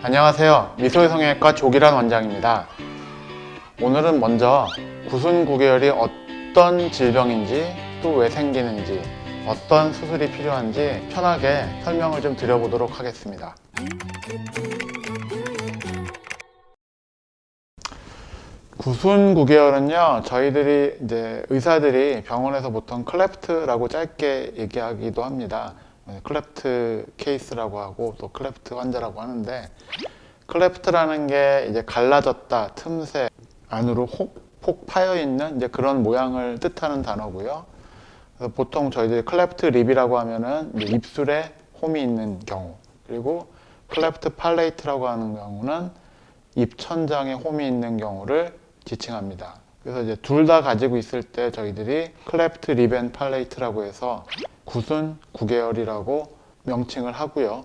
안녕하세요. 미소의 성형외과 조기란 원장입니다. 오늘은 먼저 구순구개열이 어떤 질병인지, 또 왜 생기는지, 어떤 수술이 필요한지 편하게 설명을 좀 드려보도록 하겠습니다. 구순구개열은요, 저희들이 이제 의사들이 병원에서 보통 클래프트라고 짧게 얘기하기도 합니다. 클래프트 케이스라고 하고 또 클래프트 환자라고 하는데, 클래프트라는 게 이제 갈라졌다, 틈새 안으로 폭 파여 있는 이제 그런 모양을 뜻하는 단어고요. 그래서 보통 저희들이 클래프트 립이라고 하면은 이제 입술에 홈이 있는 경우, 그리고 클래프트 팔레이트라고 하는 경우는 입천장에 홈이 있는 경우를 지칭합니다. 그래서 이제 둘 다 가지고 있을 때 저희들이 클래프트 립 앤 팔레이트라고 해서 구순 구개열이라고 명칭을 하고요.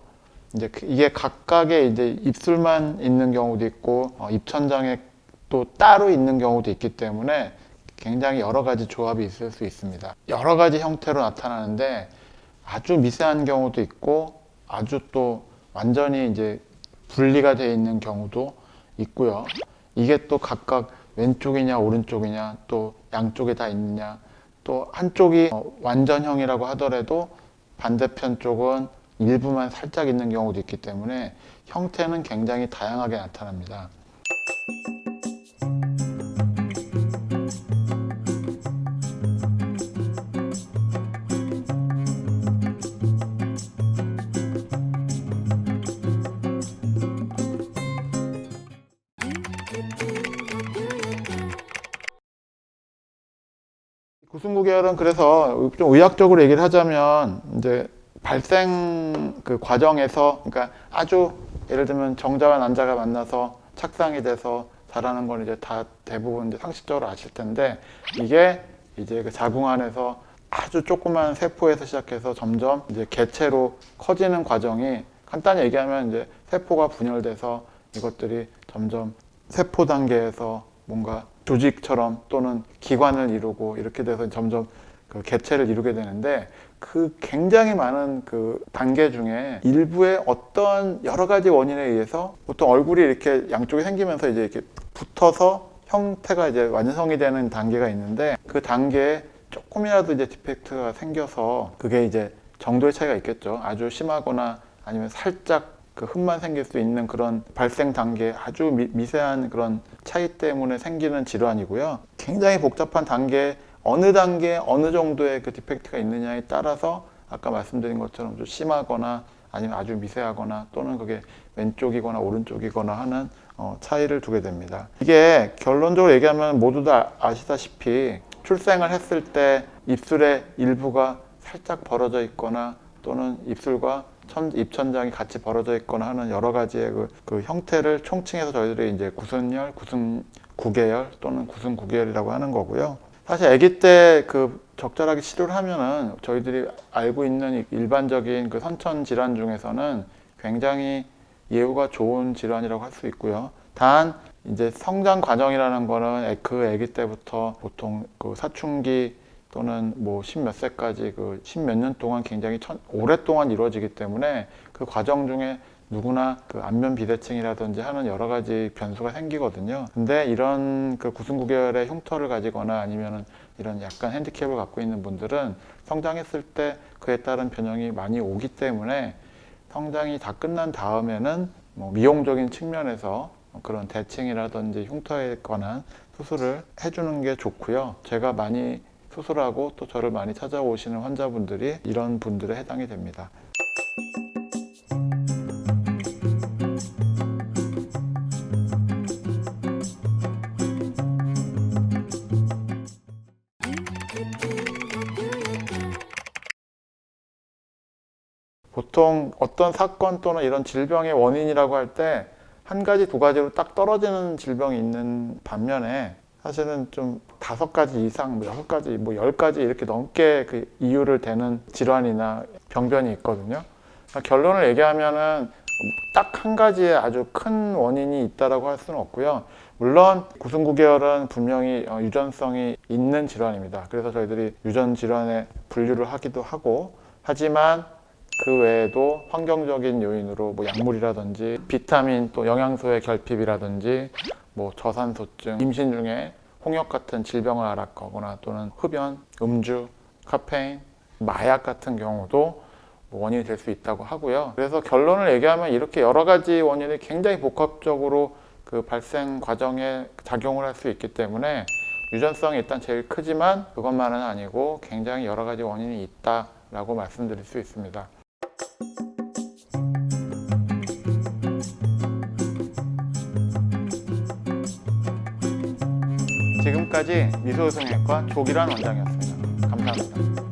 이제 이게 각각의 이제 입술만 있는 경우도 있고 입천장에 또 따로 있는 경우도 있기 때문에 굉장히 여러 가지 조합이 있을 수 있습니다. 여러 가지 형태로 나타나는데 아주 미세한 경우도 있고 아주 또 완전히 이제 분리가 되어 있는 경우도 있고요. 이게 또 각각 왼쪽이냐 오른쪽이냐 또 양쪽에 다 있느냐, 또 한쪽이 완전형이라고 하더라도 반대편 쪽은 일부만 살짝 있는 경우도 있기 때문에 형태는 굉장히 다양하게 나타납니다. 구순구개열은 그래서 좀 의학적으로 얘기를 하자면 이제 발생 그 과정에서, 그러니까 아주 예를 들면 정자와 난자가 만나서 착상이 돼서 자라는 건 이제 다 대부분 이제 상식적으로 아실 텐데, 이게 이제 그 자궁 안에서 아주 조그만 세포에서 시작해서 점점 이제 개체로 커지는 과정이, 간단히 얘기하면 이제 세포가 분열돼서 이것들이 점점 세포 단계에서 뭔가 조직처럼 또는 기관을 이루고 이렇게 돼서 점점 그 개체를 이루게 되는데, 그 굉장히 많은 그 단계 중에 일부의 어떤 여러 가지 원인에 의해서 보통 얼굴이 이렇게 양쪽에 생기면서 이제 이렇게 붙어서 형태가 이제 완성이 되는 단계가 있는데, 그 단계에 조금이라도 이제 디펙트가 생겨서 그게 이제 정도의 차이가 있겠죠. 아주 심하거나 아니면 살짝 그 흠만 생길 수 있는 그런 발생 단계, 아주 미세한 그런 차이 때문에 생기는 질환이고요. 굉장히 복잡한 단계, 어느 단계에 어느 정도의 그 디펙트가 있느냐에 따라서 아까 말씀드린 것처럼 좀 심하거나 아니면 아주 미세하거나 또는 그게 왼쪽이거나 오른쪽이거나 하는 차이를 두게 됩니다. 이게 결론적으로 얘기하면 모두 다 아시다시피 출생을 했을 때 입술의 일부가 살짝 벌어져 있거나 또는 입술과 입천장이 같이 벌어져 있거나 하는 여러 가지의 그 형태를 총칭해서 저희들이 이제 구순열, 구순구개열 또는 구순구개열이라고 하는 거고요. 사실 아기 때 그 적절하게 치료를 하면은 저희들이 알고 있는 일반적인 그 선천 질환 중에서는 굉장히 예후가 좋은 질환이라고 할 수 있고요. 단 이제 성장 과정이라는 거는 그 아기 때부터 보통 그 사춘기 또는 뭐 십몇 세까지 그 십몇 년 동안 굉장히 오랫동안 이루어지기 때문에 그 과정 중에 누구나 그 안면 비대칭이라든지 하는 여러 가지 변수가 생기거든요. 근데 이런 그 구순구개열의 흉터를 가지거나 아니면은 이런 약간 핸디캡을 갖고 있는 분들은 성장했을 때 그에 따른 변형이 많이 오기 때문에 성장이 다 끝난 다음에는 뭐 미용적인 측면에서 그런 대칭이라든지 흉터에 관한 수술을 해주는 게 좋고요. 제가 많이 수술하고 또 저를 많이 찾아오시는 환자분들이 이런 분들에 해당이 됩니다. 보통 어떤 사건 또는 이런 질병의 원인이라고 할 때 한 가지, 두 가지로 딱 떨어지는 질병이 있는 반면에 사실은 좀 5가지 이상, 6가지, 10가지 이렇게 넘게 그 이유를 대는 질환이나 병변이 있거든요. 그러니까 결론을 얘기하면은 딱 한 가지의 아주 큰 원인이 있다라고 할 수는 없고요. 물론 구순구개열은 분명히 유전성이 있는 질환입니다. 그래서 저희들이 유전 질환에 분류를 하기도 하고, 하지만 그 외에도 환경적인 요인으로 뭐 약물이라든지 비타민 또 영양소의 결핍이라든지 뭐 저산소증, 임신 중에 홍역 같은 질병을 앓았거나 또는 흡연, 음주, 카페인, 마약 같은 경우도 뭐 원인이 될 수 있다고 하고요. 그래서 결론을 얘기하면 이렇게 여러 가지 원인이 굉장히 복합적으로 그 발생 과정에 작용을 할 수 있기 때문에 유전성이 일단 제일 크지만 그것만은 아니고 굉장히 여러 가지 원인이 있다라고 말씀드릴 수 있습니다. 지금까지 미소유성외과 조기란 원장이었습니다. 감사합니다.